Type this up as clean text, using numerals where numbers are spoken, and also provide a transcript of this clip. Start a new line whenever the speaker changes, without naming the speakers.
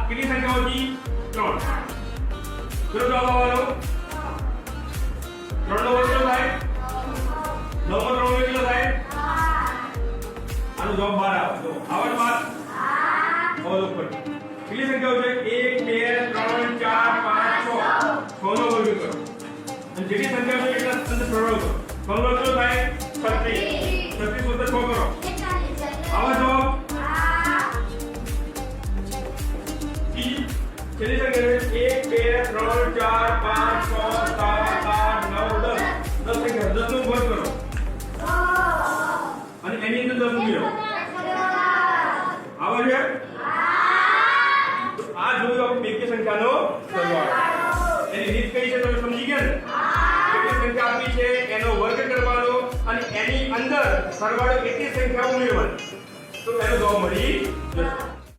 કેટલી સંખ્યાઓથી 3 કેટલો જવાબ આવવાનો 3 નો વર્ગ કેટલો થાય 9 નો 3 નો કેટલો થાય આનો જવાબ 12 આવે જો આવડ 12 ઓલો પર કેટલી સંખ્યાઓ છે 1 2 3 4 5 6 6 નો વર્ગ કરો અને જેટલી સંખ્યાઓ છે એટલા અંદર સરવાળો કરો સરવાળો કેટલો થાય 36 36 વત્તા 6 કરો આવો જવાબ चलिए सर 1 2 3 4 5 6 7 8 9 10 10 નો વર્ગ કરો અને એની અંદર 10 ઉમેરો આવે છે આ જોયું આપણે બેકી સંખ્યાનો સરવાળો એની રીત કઈ છે તમે સમજી ગયા ને કેટલી સંખ્યા આપી છે એનો વર્ગ કરવાનો અને એની અંદર સરવાળો કેટલી સંખ્યા ઉમેરવાની તો એનો જવાબ મળી જશે